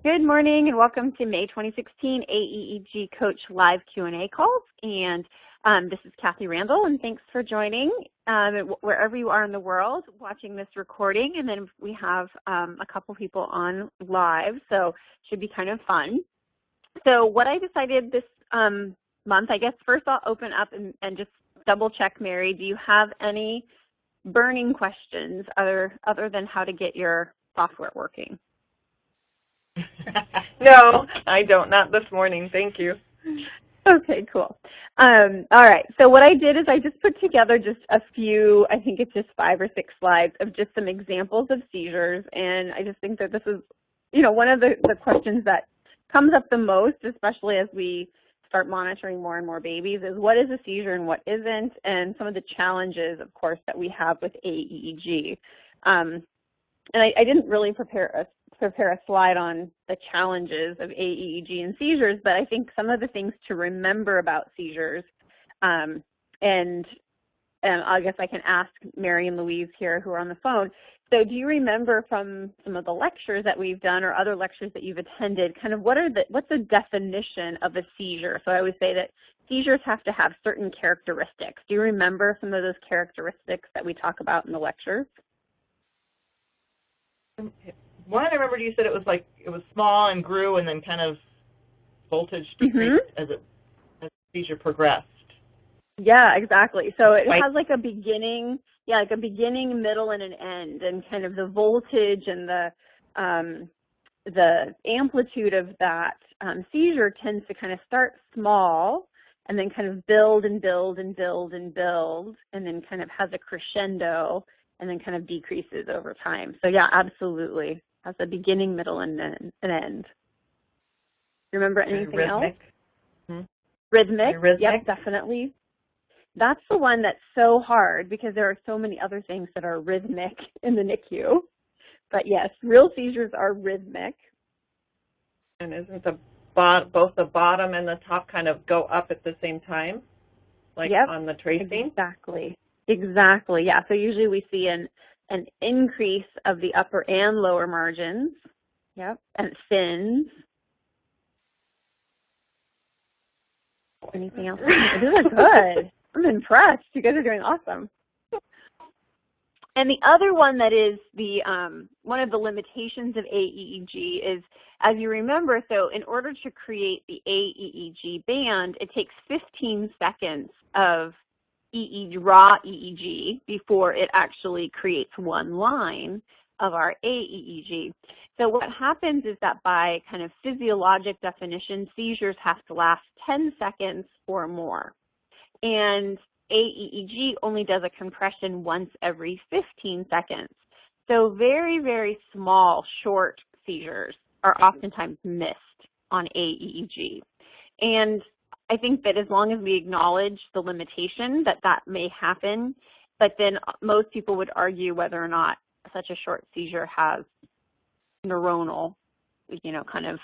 Good morning and welcome to May 2016 aEEG Coach Live Q&A calls. And this is Kathy Randall, and thanks for joining wherever you are in the world watching this recording. And then we have a couple people on live, so it should be kind of fun. So what I decided this month, I guess first I'll open up and just double check, Mary, do you have any burning questions other than how to get your software working? No, I don't. Not this morning. Thank you. Okay, cool. All right. So what I did is I just put together just a few, I think it's just 5 or 6 slides of just some examples of seizures. And I just think that this is, one of the questions that comes up the most, especially as we start monitoring more and more babies, is what is a seizure and what isn't, and some of the challenges, of course, that we have with aEEG. And I didn't really prepare a slide on the challenges of aEEG and seizures, but I think some of the things to remember about seizures, and I guess I can ask Mary and Louise here who are on the phone. So do you remember from some of the lectures that we've done or other lectures that you've attended, kind of what's the definition of a seizure? So I always say that seizures have to have certain characteristics. Do you remember some of those characteristics that we talk about in the lectures? One, I remember you said it was small and grew and then kind of voltage decreased as the seizure progressed. Yeah, exactly. So it has like a beginning, middle, and an end, and kind of the voltage and the amplitude of that seizure tends to kind of start small and then kind of build and build and build and build, and then kind of has a crescendo and then kind of decreases over time. So yeah, absolutely. Has a beginning, middle, and an end. Remember anything else? Rhythmic. Yep, definitely. That's the one that's so hard because there are so many other things that are rhythmic in the NICU. But yes, real seizures are rhythmic. And isn't both the bottom and the top kind of go up at the same time? Like on the tracing? Exactly, yeah. So usually we see an increase of the upper and lower margins, and it thins. Anything else? These are good. I'm impressed. You guys are doing awesome. And the other one that is the one of the limitations of aEEG is, as you remember, so in order to create the aEEG band, it takes 15 seconds of raw EEG before it actually creates one line of our aEEG. So what happens is that by kind of physiologic definition, seizures have to last 10 seconds or more. And aEEG only does a compression once every 15 seconds. So very, very small, short seizures are oftentimes missed on aEEG. And I think that as long as we acknowledge the limitation that may happen, but then most people would argue whether or not such a short seizure has neuronal, kind of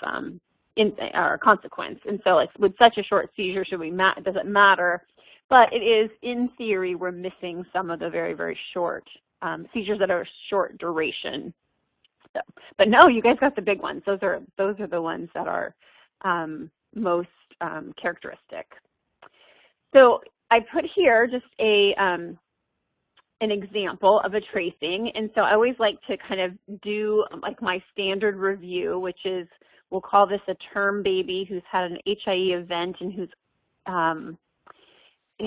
or consequence. And so, like with such a short seizure, does it matter? But it is, in theory, we're missing some of the very, very short seizures that are short duration. So, but no, you guys got the big ones. Those are the ones that are most characteristic. So I put here just an example of a tracing, and so I always like to kind of do like my standard review, which is, we'll call this a term baby who's had an HIE event and who's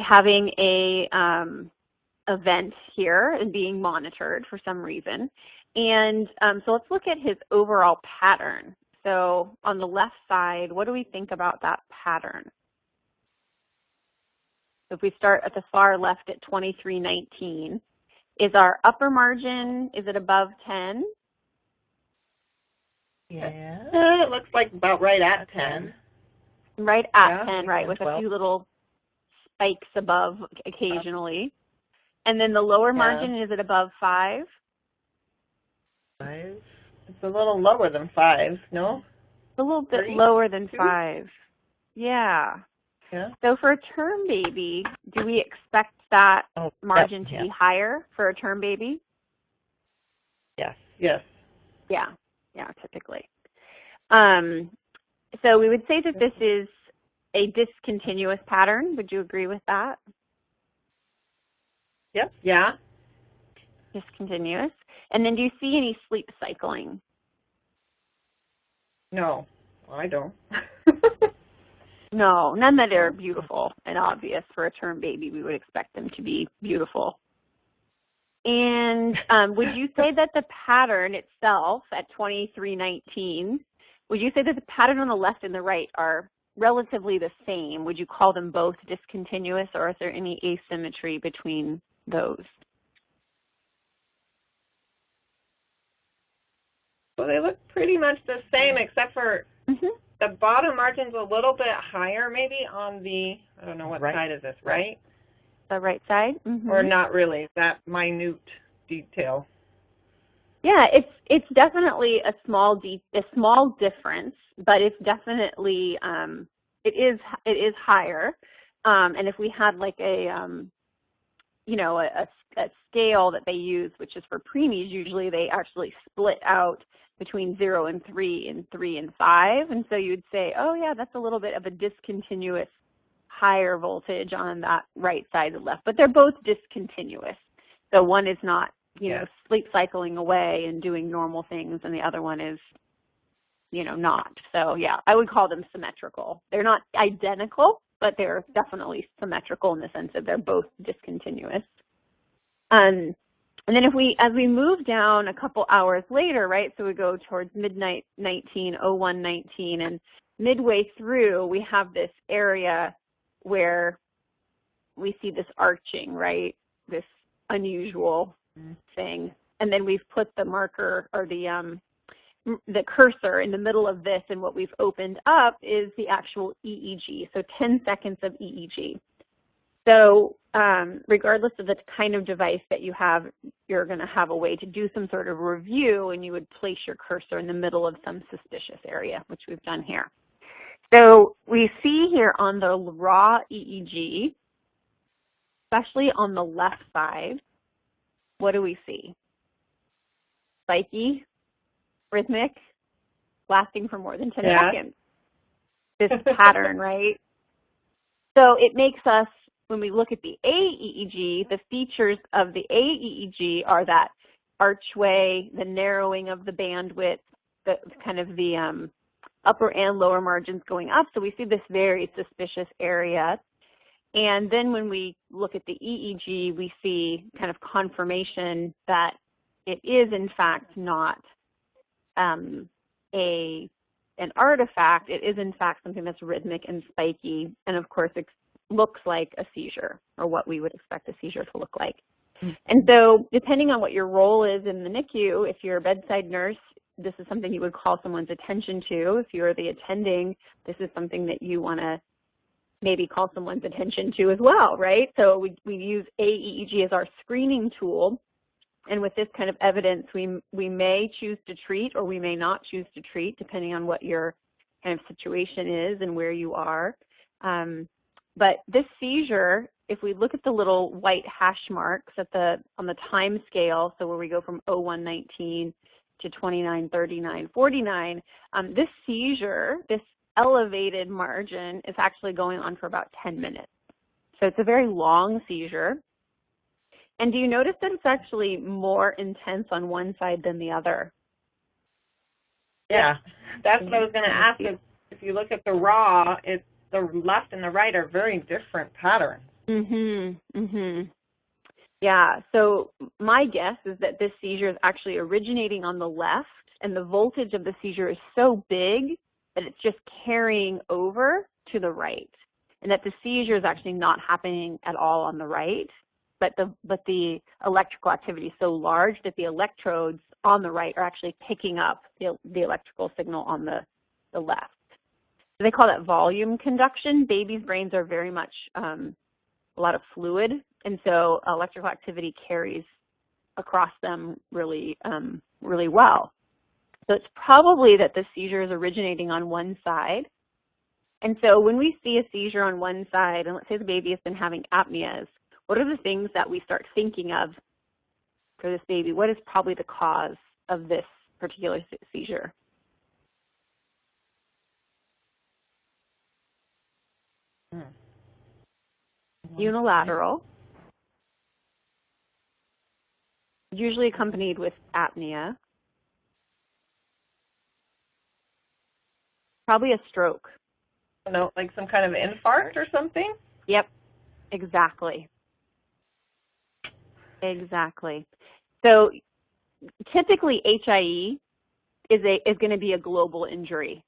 having a event here and being monitored for some reason. And so let's look at his overall pattern. So on the left side, what do we think about that pattern? So if we start at the far left at 2319, is our upper margin, is it above 10? Yeah, it looks like about right at 10. Right at 10, right, with 12. A few little spikes above occasionally. And then the lower margin, is it above 5? 5. It's a little lower than 5, no? A little bit 3? Lower than 5. Yeah. So for a term baby, do we expect that margin to be higher for a term baby? Yes. Yeah, typically. So we would say that this is a discontinuous pattern. Would you agree with that? Yep. Yeah. Discontinuous. And then do you see any sleep cycling? No, I don't. No, none that are beautiful and obvious. For a term baby, we would expect them to be beautiful. And would you say that the pattern itself at 2319, would you say that the pattern on the left and the right are relatively the same? Would you call them both discontinuous, or is there any asymmetry between those? Well, they look pretty much the same, except for the bottom margin's a little bit higher, maybe on the, I don't know what side is this, right? The right side? Or not really, that minute detail. Yeah, it's definitely a small difference, but it's definitely it is higher. And if we had like a scale that they use, which is for preemies, usually they actually split out between 0 and 3 and 3 and 5. And so you'd say, oh yeah, that's a little bit of a discontinuous higher voltage on that right side and left. But they're both discontinuous. So one is not, sleep cycling away and doing normal things, and the other one is, not. So yeah, I would call them symmetrical. They're not identical, but they're definitely symmetrical in the sense that they're both discontinuous. And then as we move down a couple hours later, right, so we go towards midnight 0119, and midway through we have this area where we see this arching, right, this unusual thing. And then we've put the marker or the cursor in the middle of this, and what we've opened up is the actual EEG, so 10 seconds of EEG. So regardless of the kind of device that you have, you're going to have a way to do some sort of review, and you would place your cursor in the middle of some suspicious area, which we've done here. So we see here on the raw EEG, especially on the left side, what do we see? Spiky, rhythmic, lasting for more than 10 seconds. This pattern, right? So it makes us, when we look at the aEEG, the features of the aEEG are that archway, the narrowing of the bandwidth, the kind of the upper and lower margins going up. So we see this very suspicious area. And then when we look at the EEG, we see kind of confirmation that it is in fact not an artifact. It is in fact something that's rhythmic and spiky, and of course it looks like a seizure, or what we would expect a seizure to look like. And so depending on what your role is in the NICU, if you're a bedside nurse, this is something you would call someone's attention to. If you're the attending, this is something that you want to maybe call someone's attention to as well, right? So we use aEEG as our screening tool. And with this kind of evidence, we may choose to treat, or we may not choose to treat, depending on what your kind of situation is and where you are. But this seizure, if we look at the little white hash marks on the time scale, so where we go from 0119 to 293949, this seizure, this elevated margin, is actually going on for about 10 minutes. So it's a very long seizure. And do you notice that it's actually more intense on one side than the other? Yeah, that's what I was going to ask. If you look at the raw, the left and the right are very different patterns. Yeah, so my guess is that this seizure is actually originating on the left, and the voltage of the seizure is so big that it's just carrying over to the right, and that the seizure is actually not happening at all on the right, but the electrical activity is so large that the electrodes on the right are actually picking up the electrical signal on the left. So they call that volume conduction. Babies' brains are very much a lot of fluid, and so electrical activity carries across them really well. So it's probably that the seizure is originating on one side. And so when we see a seizure on one side, and let's say the baby has been having apneas, what are the things that we start thinking of for this baby? What is probably the cause of this particular seizure? unilateral, usually accompanied with apnea, probably a stroke. No, like some kind of infarct or something? Yep, exactly. Exactly. So typically HIE is going to be a global injury.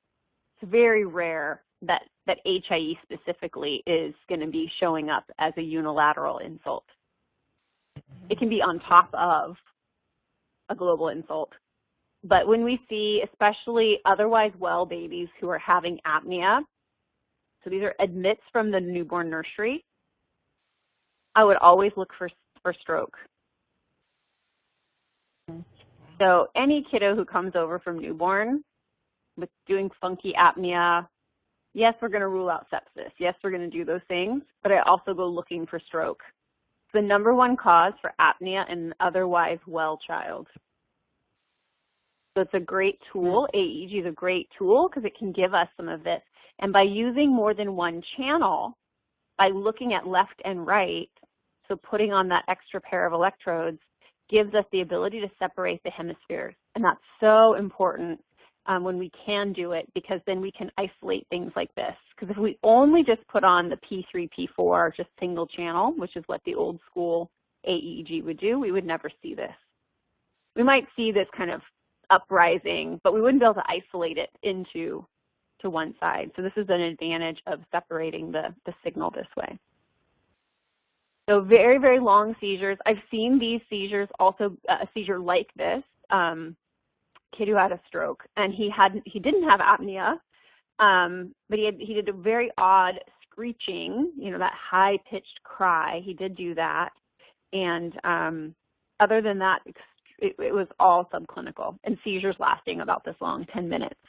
It's very rare that HIE specifically is going to be showing up as a unilateral insult. It can be on top of a global insult. But when we see especially otherwise well babies who are having apnea, so these are admits from the newborn nursery, I would always look for stroke. So any kiddo who comes over from newborn with doing funky apnea, yes, we're going to rule out sepsis. Yes, we're going to do those things, but I also go looking for stroke. It's the #1 cause for apnea in an otherwise well child. So it's a great tool. aEEG is a great tool because it can give us some of this. And by using more than one channel, by looking at left and right, so putting on that extra pair of electrodes, gives us the ability to separate the hemispheres. And that's so important when we can do it, because then we can isolate things like this. Because if we only just put on the P3, P4, just single channel, which is what the old school aEEG would do, we would never see this. We might see this kind of uprising, but we wouldn't be able to isolate it into one side. So this is an advantage of separating the signal this way. So very, very long seizures. I've seen these seizures, also a seizure like this, kid who had a stroke, and he didn't have apnea, but he did a very odd screeching, you know, that high-pitched cry. He did do that, and other than that, it was all subclinical, and seizures lasting about this long, 10 minutes.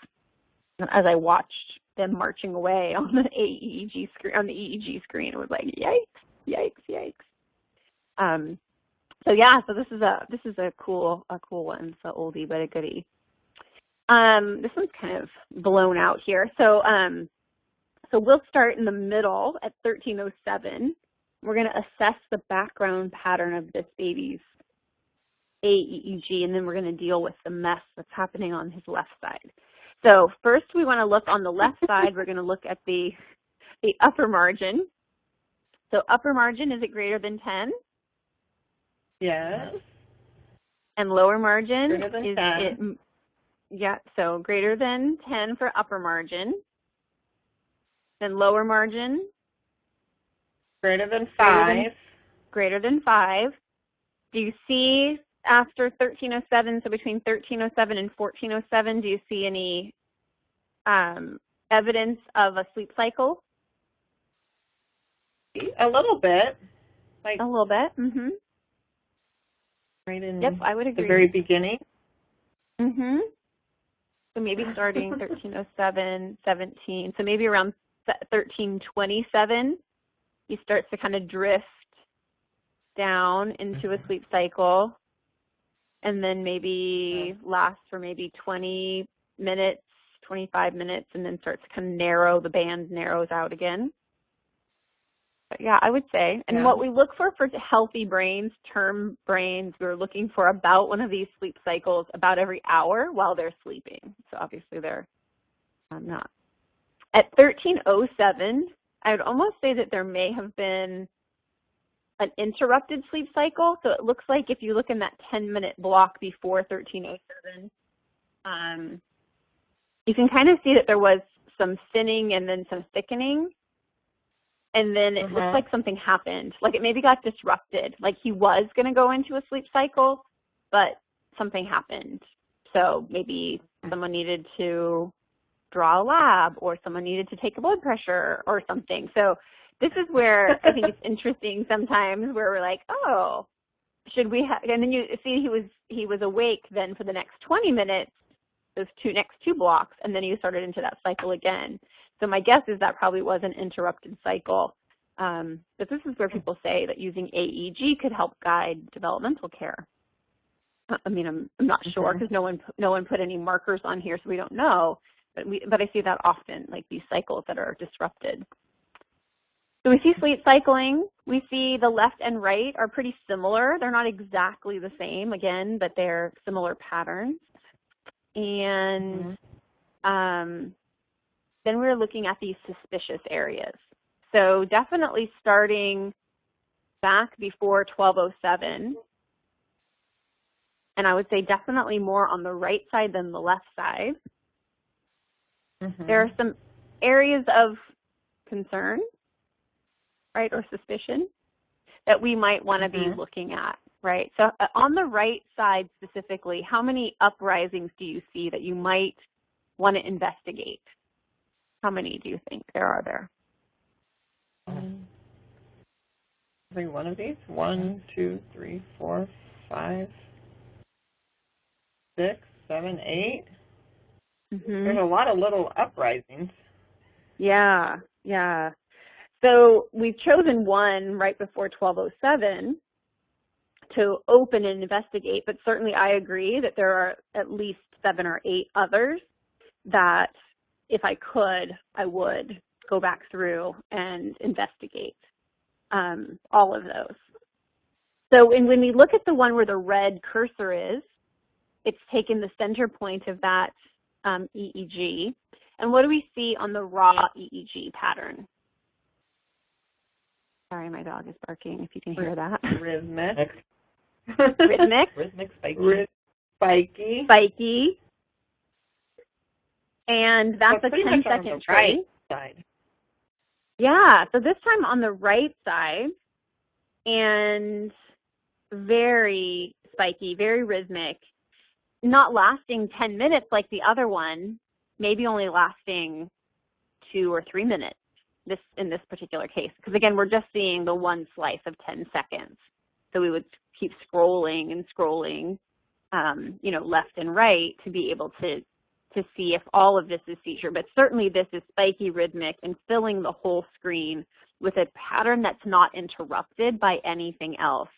As I watched them marching away on the aEEG screen, on the EEG screen, it was like, yikes, yikes, yikes. So yeah, so this is a cool one. It's an oldie but a goodie. This one's kind of blown out here. So so we'll start in the middle at 1307. We're going to assess the background pattern of this baby's aEEG, and then we're going to deal with the mess that's happening on his left side. So first we want to look on the left side. We're going to look at the upper margin. So upper margin, is it greater than 10? Yes. And lower margin, greater than is 10. Yeah, so greater than 10 for upper margin. Then lower margin. Greater than 5. Greater than 5. Do you see after 1307, so between 1307 and 1407, do you see any evidence of a sleep cycle? A little bit. Like a little bit, mm-hmm. Right in yep, I would agree. The very beginning. Mm-hmm. So maybe starting 1307, 17. So maybe around 1327, he starts to kind of drift down into a sleep cycle, and then maybe lasts for maybe 20 minutes, 25 minutes, and then starts to kind of narrow, the band narrows out again. But yeah, I would say. And what we look for healthy brains, term brains, we're looking for about one of these sleep cycles about every hour while they're sleeping. So obviously they're not. At 1307, I would almost say that there may have been an interrupted sleep cycle. So it looks like if you look in that 10-minute block before 1307, you can kind of see that there was some thinning and then some thickening. And then it looks like something happened. Like it maybe got disrupted. Like he was going to go into a sleep cycle, but something happened. So maybe someone needed to draw a lab, or someone needed to take a blood pressure or something. So this is where I think it's interesting sometimes, where we're like, oh, should we have, and then you see he was awake then for the next 20 minutes, those next two blocks, and then he started into that cycle again. So my guess is that probably was an interrupted cycle. But this is where people say that using aEEG could help guide developmental care. I mean, I'm not sure, because no one put any markers on here, so we don't know. But I see that often, like these cycles that are disrupted. So we see sleep cycling. We see the left and right are pretty similar. They're not exactly the same, again, but they're similar patterns. And then we're looking at these suspicious areas. So definitely starting back before 1207, and I would say definitely more on the right side than the left side. There are some areas of concern, right, or suspicion that we might want to be looking at, right? So on the right side specifically, how many uprisings do you see that you might want to investigate? How many do you think there are there? I think one of these. 1, 2, 3, 4, 5, 6, 7, 8. There's a lot of little uprisings. Yeah, yeah. So we've chosen one right before 1207 to open and investigate, but certainly I agree that there are at least 7 or 8 others that if I could, I would go back through and investigate all of those. So when we look at the one where the red cursor is, it's taken the center point of that EEG. And what do we see on the raw EEG pattern? Sorry, my dog is barking, if you can hear that. Rhythmic. Rhythmic. Rhythmic, spiky. Spiky. Spiky. And that's a 10-second right side. Yeah, so this time on the right side, and very spiky, very rhythmic, not lasting 10 minutes like the other one, maybe only lasting 2 or 3 minutes in this particular case. Because again, we're just seeing the one slice of 10 seconds. So we would keep scrolling and scrolling, left and right to be able to see if all of this is seizure. But certainly this is spiky, rhythmic, and filling the whole screen with a pattern that's not interrupted by anything else.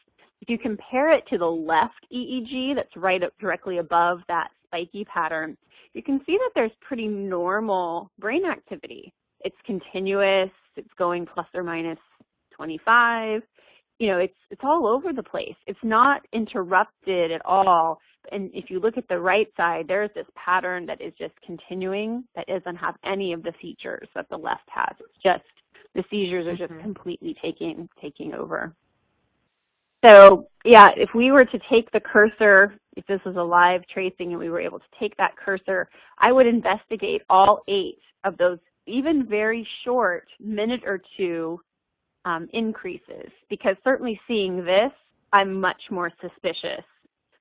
If you compare it to the left EEG that's right up directly above that spiky pattern, you can see that there's pretty normal brain activity. It's continuous, it's going plus or minus 25. It's all over the place. It's not interrupted at all. And if you look at the right side, there's this pattern that is just continuing, that doesn't have any of the features that the left has. It's just the seizures are just completely taking over. So yeah, if we were to take the cursor, if this was a live tracing and we were able to take that cursor, I would investigate all 8 of those, even very short minute or 2 increases, because certainly seeing this, I'm much more suspicious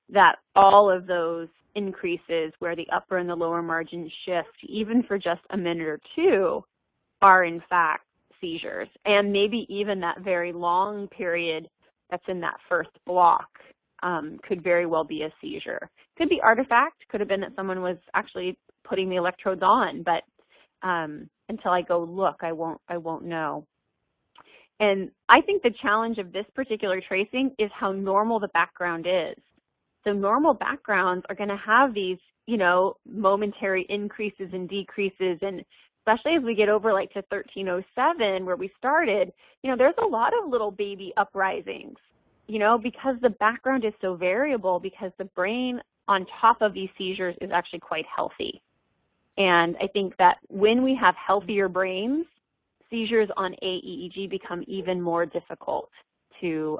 that all of those increases where the upper and the lower margin shift, even for just a minute or 2, are in fact seizures. And maybe even that very long period that's in that first block could very well be a seizure. Could be artifact, could have been that someone was actually putting the electrodes on, but until I go look, I won't know. And I think the challenge of this particular tracing is how normal the background is. So normal backgrounds are going to have these, momentary increases and decreases, and especially as we get over like to 1307 where we started, there's a lot of little baby uprisings, because the background is so variable, because the brain on top of these seizures is actually quite healthy. And I think that when we have healthier brains, seizures on aEEG become even more difficult to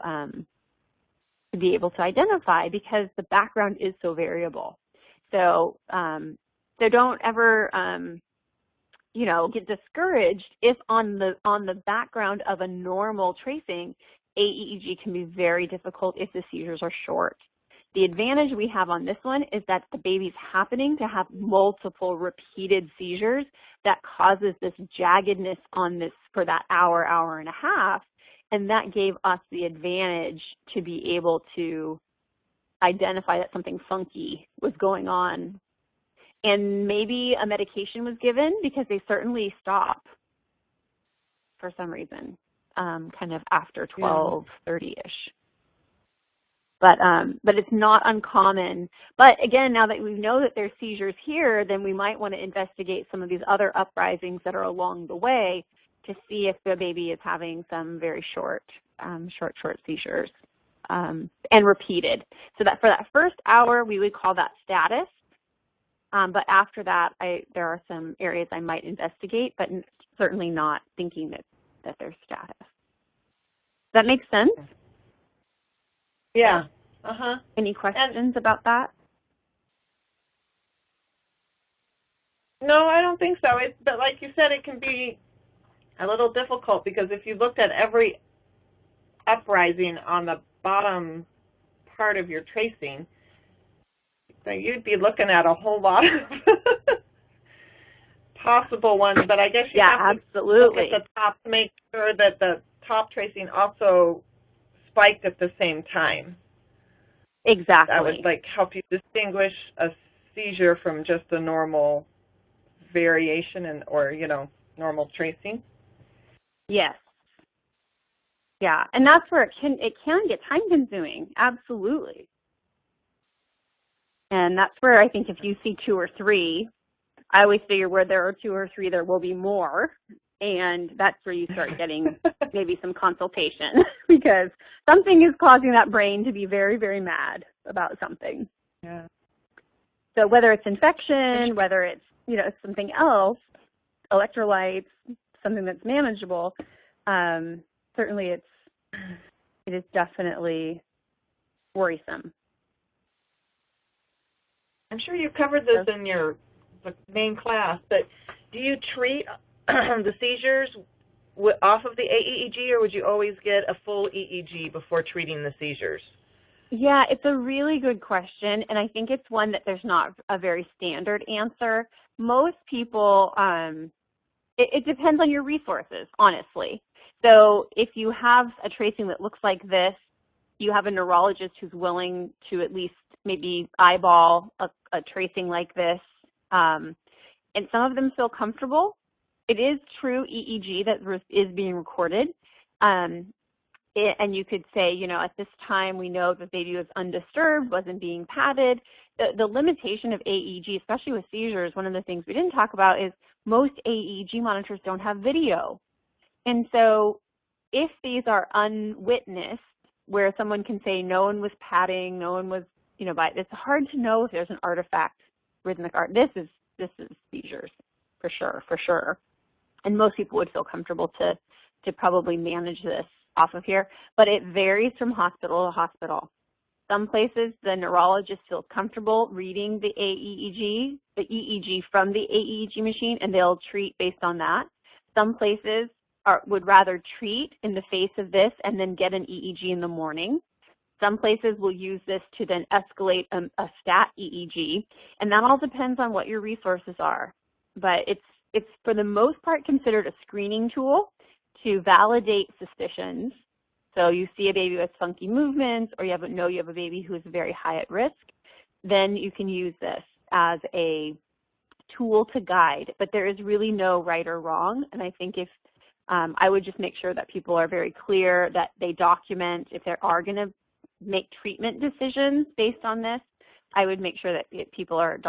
be able to identify, because the background is so variable. So don't ever get discouraged if on the background of a normal tracing, aEEG can be very difficult if the seizures are short. The advantage we have on this one is that the baby's happening to have multiple repeated seizures that causes this jaggedness on this for that hour, hour and a half, and that gave us the advantage to be able to identify that something funky was going on. And maybe a medication was given, because they certainly stop for some reason, kind of after 12:30-ish. But it's not uncommon. But again, now that we know that there's seizures here, then we might want to investigate some of these other uprisings that are along the way. to see if the baby is having some very short seizures and repeated. So that for that first hour, we would call that status. But after that, there are some areas I might investigate, but certainly not thinking that there's status. Does that make sense? Yeah. Any questions about that? No, I don't think so. But like you said, it can be a little difficult because if you looked at every uprising on the bottom part of your tracing, then you'd be looking at a whole lot of possible ones. But I guess you have to look at the top to make sure that the top tracing also spiked at the same time. Exactly. That would help you distinguish a seizure from just a normal variation or normal tracing. Yes. Yeah, and that's where it can get time consuming. Absolutely. And that's where I think if you see 2 or 3, I always figure where there are 2 or 3, there will be more. And that's where you start getting maybe some consultation because something is causing that brain to be very, very mad about something. Yeah. So whether it's infection, whether it's, something else, electrolytes, something that's manageable, certainly it is definitely worrisome. I'm sure you covered this in your main class, but do you treat the seizures off of the aEEG, or would you always get a full EEG before treating the seizures? Yeah, it's a really good question, and I think it's one that there's not a very standard answer. Most people, it depends on your resources, honestly. So if you have a tracing that looks like this, you have a neurologist who's willing to at least maybe eyeball a tracing like this, and some of them feel comfortable. It is true EEG that is being recorded, and you could say, at this time we know the baby was undisturbed, wasn't being padded. The limitation of aEEG, especially with seizures, one of the things we didn't talk about is most aEEG monitors don't have video. And so if these are unwitnessed, where someone can say no one was padding, no one was, it's hard to know if there's an artifact, rhythmic art. This is seizures, for sure. And most people would feel comfortable to probably manage this off of here, but it varies from hospital to hospital. Some places the neurologist feels comfortable reading the EEG from the aEEG machine, and they'll treat based on that. Some places would rather treat in the face of this and then get an EEG in the morning. Some places will use this to then escalate a stat EEG, and that all depends on what your resources are. But it's for the most part considered a screening tool to validate suspicions. So you see a baby with funky movements, or you have a baby who is very high at risk, then you can use this as a tool to guide. But there is really no right or wrong, and I think if I would just make sure that people are very clear that they document if they are going to make treatment decisions based on this. I would make sure that people are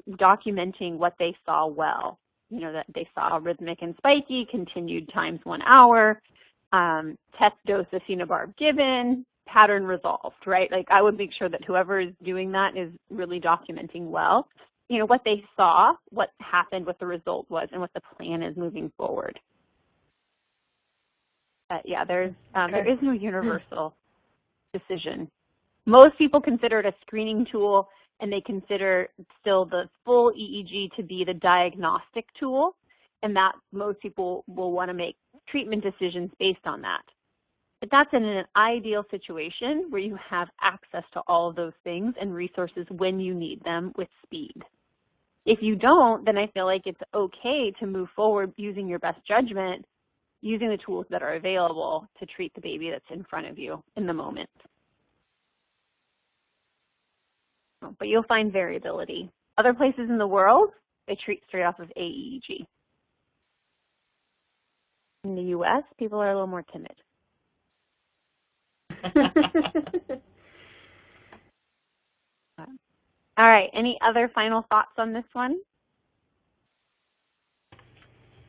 documenting what they saw well. That they saw rhythmic and spiky, continued times 1 hour, test dose of phenobarb given, pattern resolved, right? I would make sure that whoever is doing that is really documenting well, what they saw, what happened, what the result was, and what the plan is moving forward. But yeah, there is no universal decision. Most people consider it a screening tool, and they consider still the full EEG to be the diagnostic tool, and that most people will want to make treatment decisions based on that. But that's in an ideal situation where you have access to all of those things and resources when you need them with speed. If you don't, then I feel like it's okay to move forward using your best judgment, using the tools that are available to treat the baby that's in front of you in the moment. But you'll find variability. Other places in the world, they treat straight off of aEEG. In the U.S., people are a little more timid. All right, any other final thoughts on this one?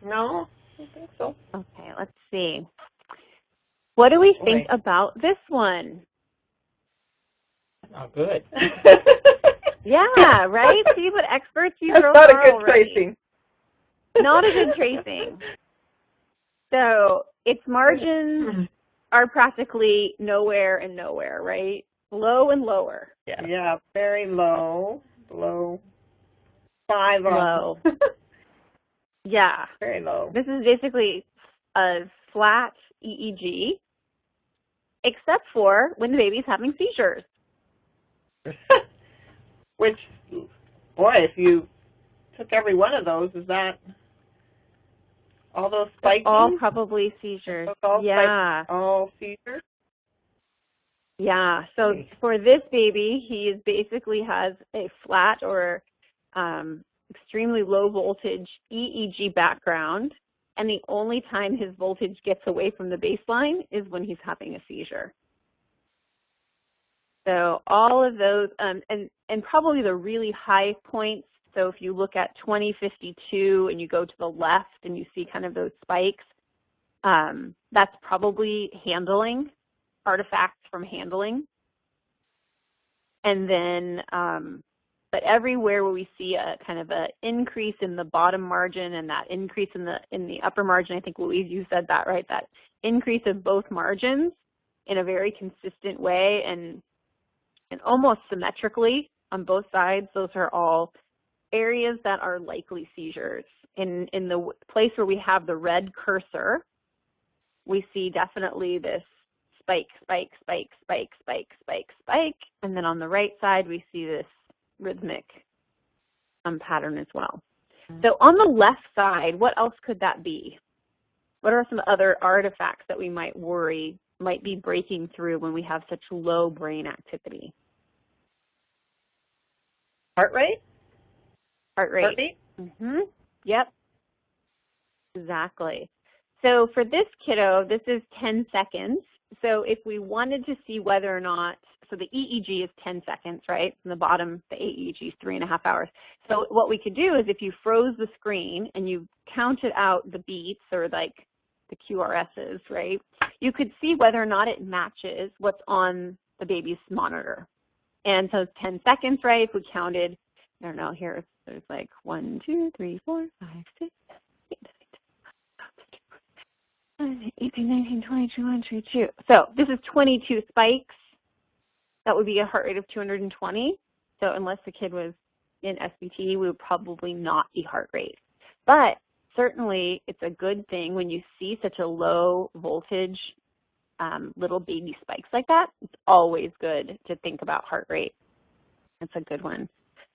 No, I think so. Okay, let's see. What do we think about this one? Not good. Yeah, right? See what experts you That's wrote not a are good already. tracing. Not a good tracing. So its margins are practically nowhere and nowhere, right? Low and lower. Yeah, very low. Low. 5 low. Yeah. Very low. This is basically a flat EEG, except for when the baby's having seizures. Which, boy, if you took every one of those, is that all those spiking? All probably seizures. Yeah. All seizures? Yeah. So for this baby, he basically has a flat or extremely low voltage EEG background, and the only time his voltage gets away from the baseline is when he's having a seizure. So all of those, and probably the really high points, so if you look at 2052 and you go to the left and you see kind of those spikes, that's probably handling, artifacts from handling. And then, but everywhere where we see a kind of an increase in the bottom margin and that increase in the upper margin, I think Louise, you said that, right? That increase of both margins in a very consistent way and almost symmetrically on both sides, those are all areas that are likely seizures. In the place where we have the red cursor, we see definitely this spike, spike, spike, spike, spike, spike, spike, and then on the right side we see this rhythmic pattern as well. So on the left side, what else could that be? What are some other artifacts that we might worry might be breaking through when we have such low brain activity? Heart rate? Heart rate. Heartbeat? Mm-hmm. Yep. Exactly. So for this kiddo, this is 10 seconds. So if we wanted to see whether or not, so the EEG is 10 seconds, right? From the bottom, the aEEG is 3.5 hours. So what we could do is if you froze the screen and you counted out the beats or like the QRSs, right? You could see whether or not it matches what's on the baby's monitor. And so it's 10 seconds, right? If we counted, I don't know, here there's like 1, 2, 3, 4, 5, 6, 7, 8, 18, 19, 20, 21, 22. So this is 22 spikes. That would be a heart rate of 220. So unless the kid was in SBT, we would probably not be heart rate. But certainly it's a good thing when you see such a low voltage little baby spikes like that. It's always good to think about heart rate. That's a good one.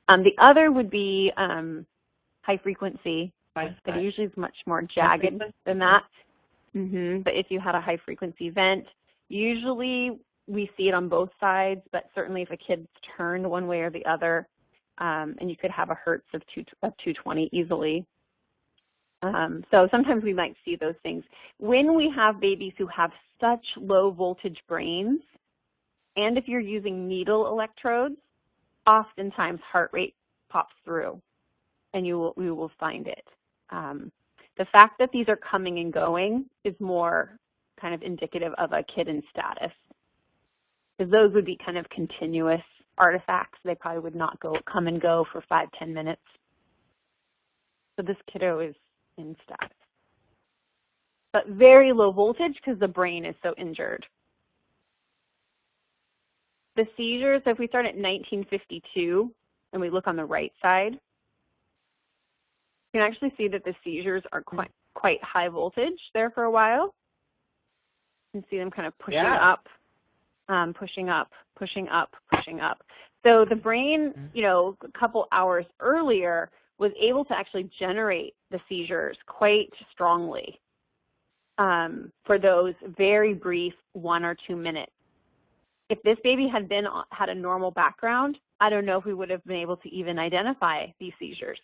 The other would be high frequency. It usually is much more jagged than that. But if you had a high frequency vent, usually we see it on both sides, but certainly if a kid's turned one way or the other, and you could have a hertz of 220 easily. So sometimes we might see those things. When we have babies who have such low voltage brains, and if you're using needle electrodes, oftentimes heart rate pops through, and we will find it. The fact that these are coming and going is more kind of indicative of a kid in status, because those would be kind of continuous artifacts. They probably would not come and go for 5-10 minutes. So this kiddo is in status, but very low voltage because the brain is so injured. The seizures, so if we start at 1952 and we look on the right side, you can actually see that the seizures are quite high voltage there for a while. You can see them kind of pushing up, pushing up, pushing up, pushing up. So the brain, you know, a couple hours earlier was able to actually generate the seizures quite strongly for those very brief 1 or 2 minutes. If this baby had a normal background, I don't know if we would have been able to even identify these seizures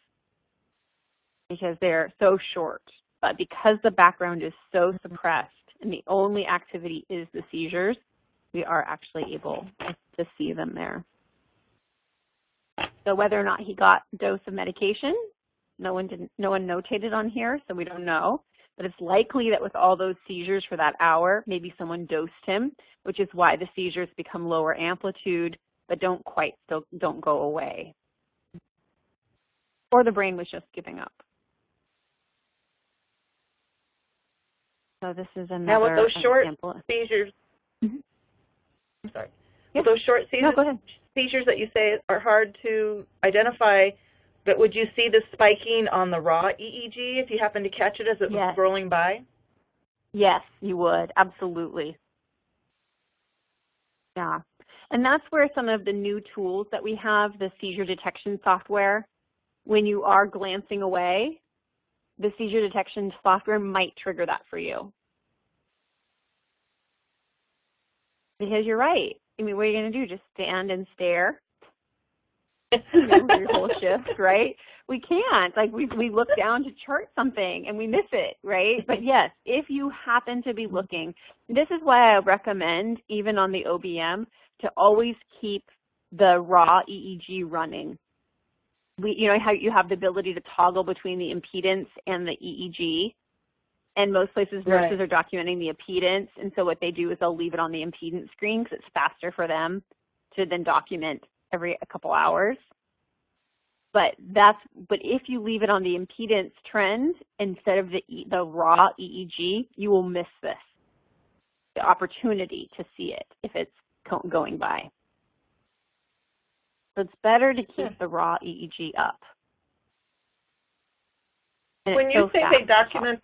because they're so short. But because the background is so suppressed and the only activity is the seizures, we are actually able to see them there. So whether or not he got a dose of medication, no one notated on here, so we don't know. But it's likely that with all those seizures for that hour, maybe someone dosed him, which is why the seizures become lower amplitude, but don't go away. Or the brain was just giving up. So this is another now with those short example. seizures, Mm-hmm. I'm sorry. Yep. With those short seizures, No, go ahead. Seizures that you say are hard to identify, but would you see the spiking on the raw EEG if you happen to catch it as it was rolling by? Yes, you would. Absolutely. Yeah. And that's where some of the new tools that we have, the seizure detection software, when you are glancing away, the seizure detection software might trigger that for you. Because you're right. I mean, what are you going to do? Just stand and stare? Your whole shift, right? We can't. Like, we look down to chart something and we miss it, right? But yes, if you happen to be looking, this is why I recommend, even on the OBM, to always keep the raw EEG running. You know how you have the ability to toggle between the impedance and the EEG? And most places, nurses are documenting the impedance, and so what they do is they'll leave it on the impedance screen because it's faster for them to then document every couple hours. But if you leave it on the impedance trend instead of the raw EEG, you will miss this, the opportunity to see it if it's going by. So it's better to keep the raw EEG up. And when you say they document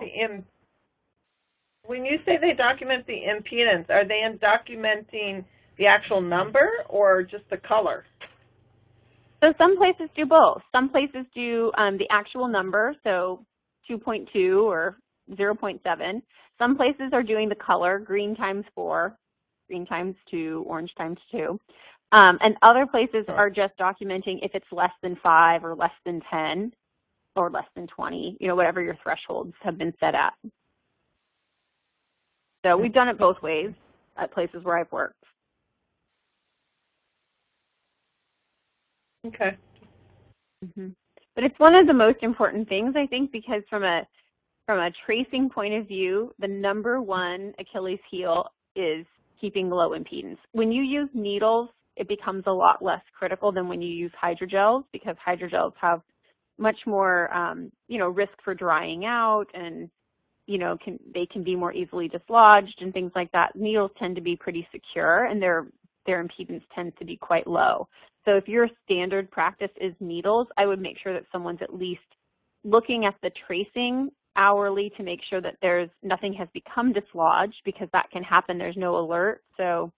when you say they document the impedance, are they documenting the actual number or just the color? So some places do both. Some places do the actual number, so 2.2 or 0.7. Some places are doing the color, green times 4, green times 2, orange times 2. And other places are just documenting if it's less than 5 or less than 10 or less than 20, you know, whatever your thresholds have been set at. So we've done it both ways at places where I've worked. Okay. Mm-hmm. But it's one of the most important things, I think, because from a tracing point of view, the number one Achilles heel is keeping low impedance. When you use needles, it becomes a lot less critical than when you use hydrogels, because hydrogels have much more, risk for drying out, and they can be more easily dislodged and things like that. Needles tend to be pretty secure, and their impedance tends to be quite low. So if your standard practice is needles, I would make sure that someone's at least looking at the tracing hourly to make sure that nothing has become dislodged, because that can happen. There's no alert, so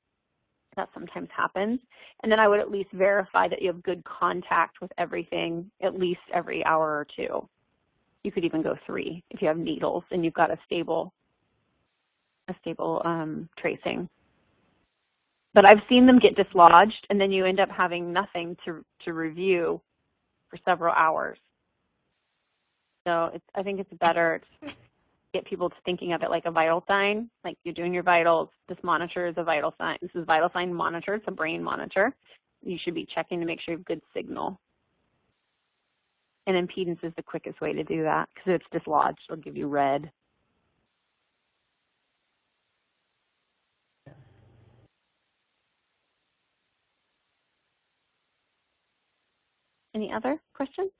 that sometimes happens. And then I would at least verify that you have good contact with everything at least every hour or two. You could even go 3 if you have needles and you've got a stable tracing. But I've seen them get dislodged, and then you end up having nothing to review for several hours. So I think it's better to get people to thinking of it like a vital sign. Like, you're doing your vitals. This monitor is a vital sign. This is a vital sign monitor. It's a brain monitor. You should be checking to make sure you have good signal. And impedance is the quickest way to do that, because if it's dislodged, it'll give you red. Any other questions?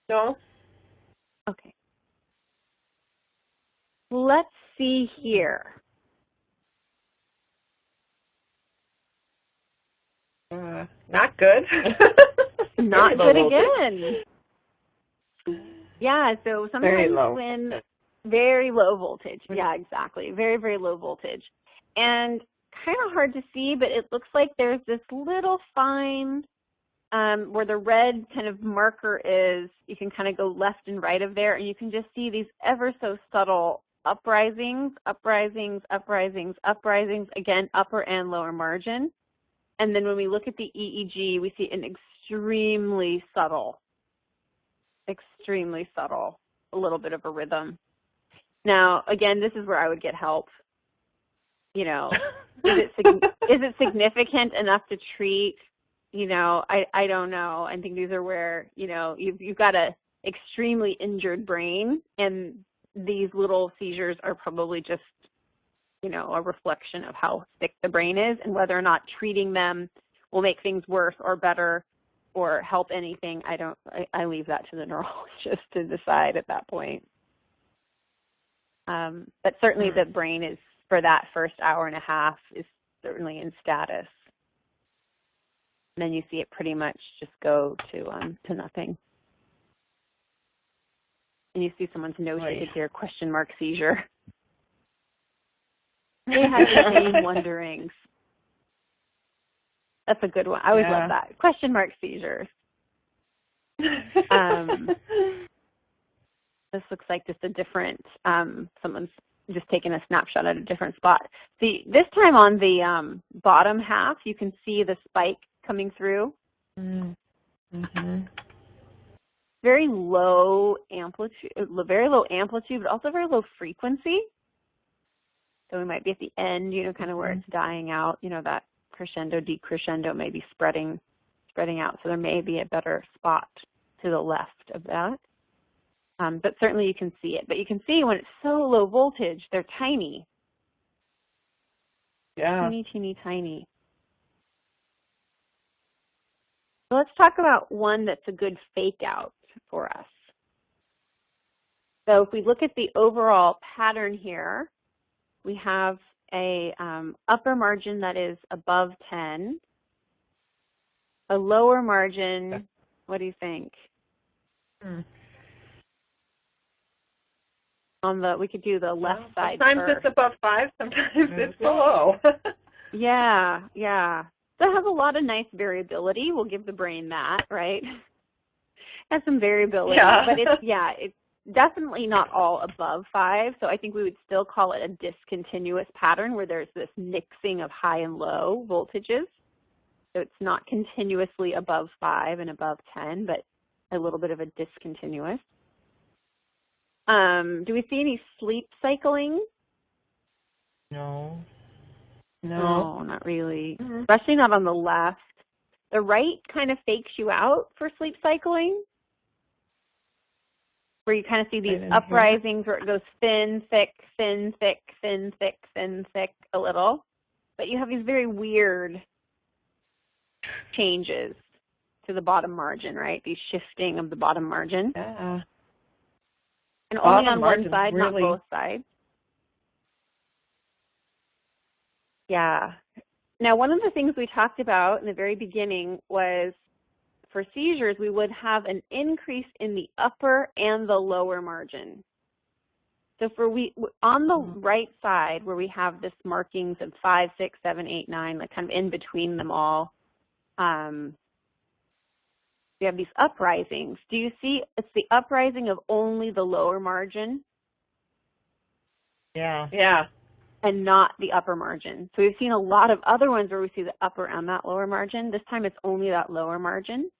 No. Okay. Let's see here. Not good. Not good again. Yeah, so sometimes very low. when very low voltage. Yeah, exactly. Very, very low voltage. And kind of hard to see, but it looks like there's this little fine where the red kind of marker is. You can kind of go left and right of there, and you can just see these ever so subtle uprisings, uprisings, uprisings, uprisings, again, upper and lower margin. And then when we look at the EEG, we see an extremely subtle, a little bit of a rhythm. Now, again, this is where I would get help. You know, is it significant enough to treat? you know, I don't know. I think these are where, you know, you've got a extremely injured brain, and these little seizures are probably just, you know, a reflection of how sick the brain is, and whether or not treating them will make things worse or better or help anything. I leave that to the neurologist to decide at that point. But certainly the brain is, for that first hour and a half, is certainly in status. And then you see it pretty much just go to nothing. And you see someone's notated here, question mark seizure. They have the same wonderings. That's a good one. I always love that. Question mark seizures. This looks like just a different, someone's just taken a snapshot at a different spot. See, this time on the bottom half, you can see the spike coming through. Mm-hmm. Very low amplitude, but also very low frequency. So we might be at the end, you know, kind of where it's dying out, you know, that crescendo, decrescendo may be spreading out. So there may be a better spot to the left of that. But certainly you can see it. But you can see when it's so low voltage, they're tiny. Yeah. Teeny, teeny, tiny. So let's talk about one that's a good fake out for us. So if we look at the overall pattern here, we have a upper margin that is above 10, a lower margin, what do you think? On the, we could do the left side Sometimes first. it's above 5, sometimes it's below. Yeah. So it has a lot of nice variability. We'll give the brain that, right? Has some variability, but it's definitely not all above 5. So I think we would still call it a discontinuous pattern where there's this mixing of high and low voltages. So it's not continuously above 5 and above 10, but a little bit of a discontinuous. Do we see any sleep cycling? No, not really. Especially not on the left. The right kind of fakes you out for sleep cycling, where you kind of see these uprisings where it goes thin, thick, thin, thick, thin, thick, thin, thick a little. But you have these very weird changes to the bottom margin, right? These shifting of the bottom margin. Yeah. And only on one side, not both sides. Yeah. Now, one of the things we talked about in the very beginning was for seizures, we would have an increase in the upper and the lower margin. So on the right side where we have this markings of 5, 6, 7, 8, 9, like kind of in between them all, we have these uprisings. Do you see it's the uprising of only the lower margin? Yeah. And not the upper margin. So we've seen a lot of other ones where we see the upper and that lower margin. This time it's only that lower margin.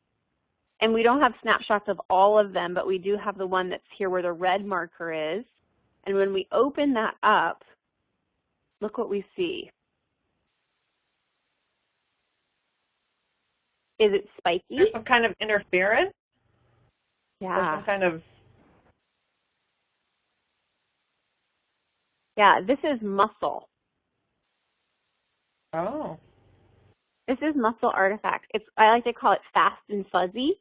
And we don't have snapshots of all of them, but we do have the one that's here where the red marker is. And when we open that up, look what we see. Is it spiky? There's some kind of interference? Yeah. Or some kind of... Yeah, this is muscle. Oh. This is muscle artifacts. I like to call it fast and fuzzy.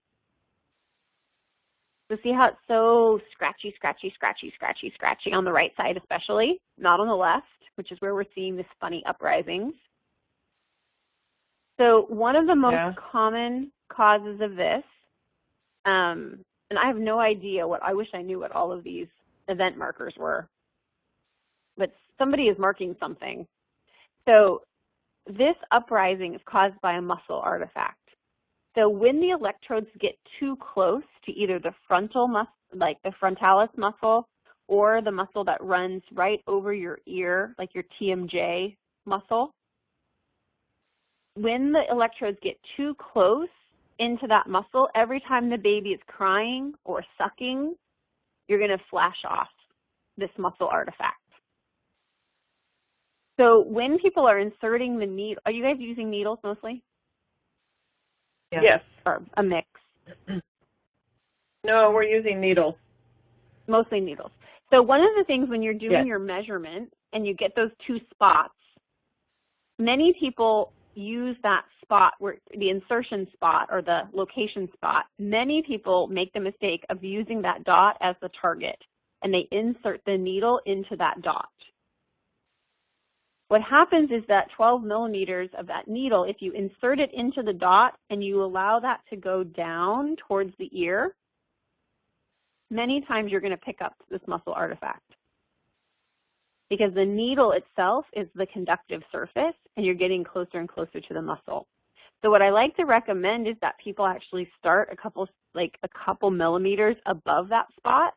So see how it's so scratchy, scratchy, scratchy, scratchy, scratchy on the right side especially, not on the left, which is where we're seeing this funny uprisings. So one of the most common causes of this, and I have no idea I wish I knew what all of these event markers were, but somebody is marking something. So this uprising is caused by a muscle artifact. So when the electrodes get too close to either the frontal muscle, like the frontalis muscle, or the muscle that runs right over your ear, like your TMJ muscle, when the electrodes get too close into that muscle, every time the baby is crying or sucking, you're going to flash off this muscle artifact. So when people are inserting the needle, are you guys using needles mostly? Yeah. Yes. or a mix? No, we're using needles. Mostly needles. So one of the things when you're doing Yes. your measurement and you get those two spots, many people use that spot, where the insertion spot or the location spot. Many people make the mistake of using that dot as the target, and they insert the needle into that dot. What happens is that 12 millimeters of that needle, if you insert it into the dot and you allow that to go down towards the ear, many times you're going to pick up this muscle artifact. Because the needle itself is the conductive surface, and you're getting closer and closer to the muscle. So what I like to recommend is that people actually start a couple millimeters above that spot.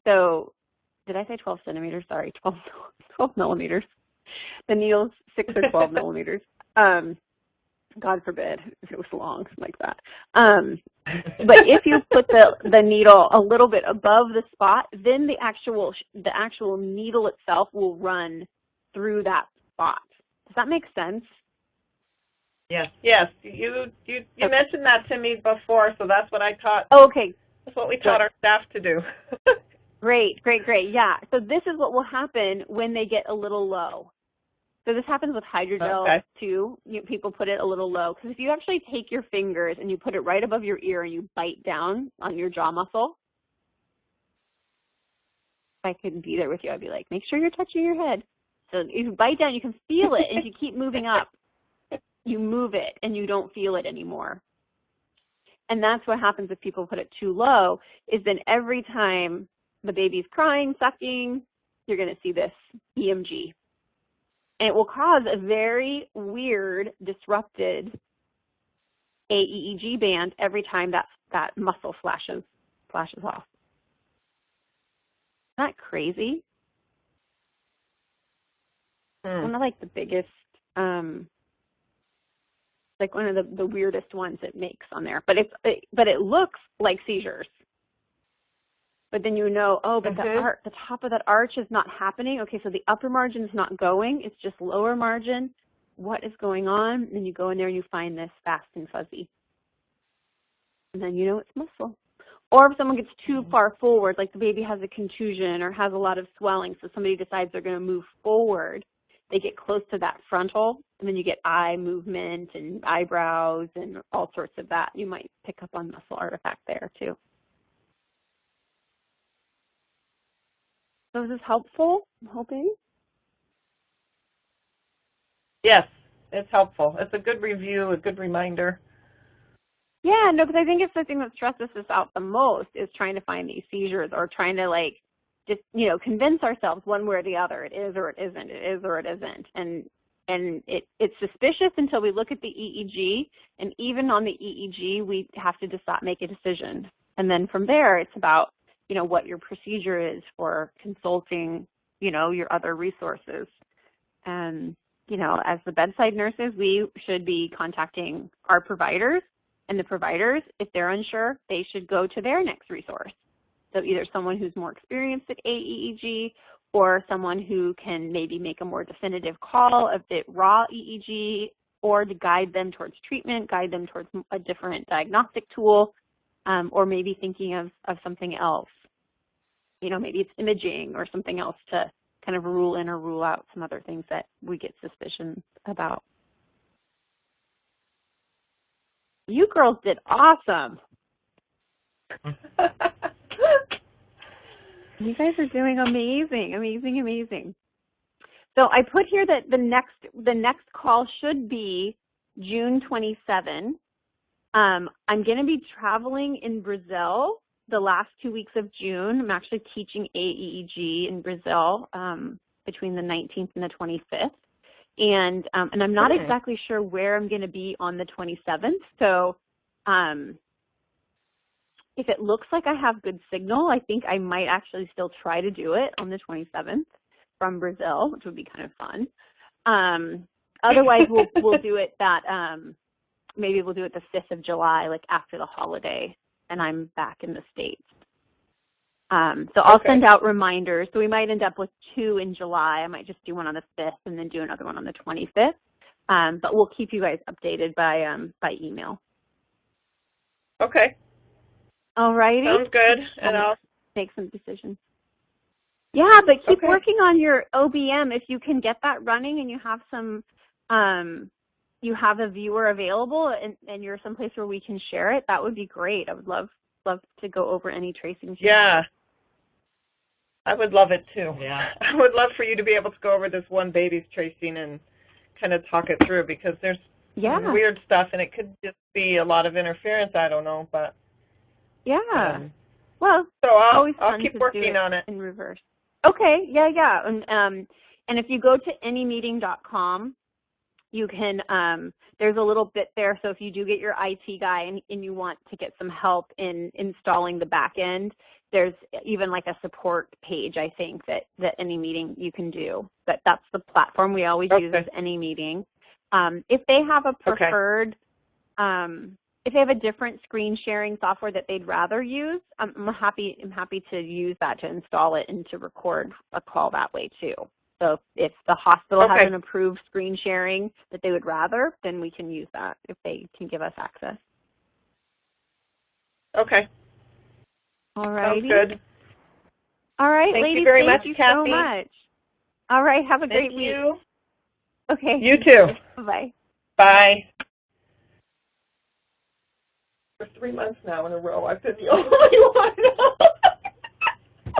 So did I say 12 centimeters? Sorry, 12 millimeters. The needle's 6 or 12 millimeters. God forbid if it was long like that. But if you put the needle a little bit above the spot, then the actual needle itself will run through that spot. Does that make sense? Yes. Yes. You mentioned that to me before, so that's what I taught. Oh, okay. That's what we taught our staff to do. Great. Yeah. So this is what will happen when they get a little low. So this happens with hydrogel too. People put it a little low, because if you actually take your fingers and you put it right above your ear and you bite down on your jaw muscle, if I couldn't be there with you, I'd be like, make sure you're touching your head. So if you bite down, you can feel it, and if you keep moving up, you move it and you don't feel it anymore. And that's what happens if people put it too low, is then every time the baby's crying, sucking, you're going to see this EMG. And it will cause a very weird, disrupted aEEG band every time that muscle flashes off. Isn't that crazy? One of like the biggest, like one of the weirdest ones it makes on there. But it looks like seizures. But then you know, oh, but the top of that arch is not happening. Okay, so the upper margin is not going. It's just lower margin. What is going on? And then you go in there and you find this fast and fuzzy. And then you know it's muscle. Or if someone gets too far forward, like the baby has a contusion or has a lot of swelling, so somebody decides they're going to move forward, they get close to that frontal, and then you get eye movement and eyebrows and all sorts of that. You might pick up on muscle artifact there too. So is this helpful? I'm hoping. Yes, it's helpful. It's a good review, a good reminder. Yeah, no, because I think it's the thing that stresses us out the most is trying to find these seizures, or trying to just convince ourselves one way or the other. It is or it isn't. It is or it isn't. And it's suspicious until we look at the EEG, and even on the EEG, we have to make a decision. And then from there, it's about what your procedure is for consulting, your other resources. And, as the bedside nurses, we should be contacting our providers, and the providers, if they're unsure, they should go to their next resource. So either someone who's more experienced at aEEG, or someone who can maybe make a more definitive call of the raw EEG, or to guide them towards treatment, guide them towards a different diagnostic tool, or maybe thinking of something else. Maybe it's imaging or something else to kind of rule in or rule out some other things that we get suspicion about. You girls did awesome. You guys are doing amazing, amazing, amazing. So I put here that the next call should be June 27. I'm going to be traveling in Brazil the last 2 weeks of June. I'm actually teaching aEEG in Brazil between the 19th and the 25th. And I'm not exactly sure where I'm going to be on the 27th. So if it looks like I have good signal, I think I might actually still try to do it on the 27th from Brazil, which would be kind of fun. Otherwise, we'll do it maybe we'll do it the 5th of July, like after the holiday, and I'm back in the States. So I'll send out reminders. So we might end up with 2 in July. I might just do one on the 5th and then do another one on the 25th. But we'll keep you guys updated by email. Okay. All righty. Sounds good. And I'll make some decisions. Yeah, but keep Okay. working on your OBM. If you can get that running and you have some, you have a viewer available and you're someplace where we can share it, that would be great. I would love to go over any tracings. Yeah. I would love it too. Yeah. I would love for you to be able to go over this one baby's tracing and kind of talk it through, because there's some weird stuff and it could just be a lot of interference. I don't know, but well, so I'll keep working on it in reverse. Okay, yeah. And if you go to AnyMeeting.com, you can, there's a little bit there, so if you do get your IT guy and you want to get some help in installing the back end, there's even like a support page, I think, that AnyMeeting you can do. But that's the platform we always use is AnyMeeting. If they have a preferred, if they have a different screen sharing software that they'd rather use, I'm happy to use that to install it and to record a call that way too. So if the hospital has an approved screen sharing that they would rather, then we can use that if they can give us access. Okay. All right. Sounds good. All right, Thank ladies. You very thank much, you Kathy. so much. All right. Have a great Thank week. You. Okay. You too. Bye. Bye. For 3 months now in a row, I've been the only one.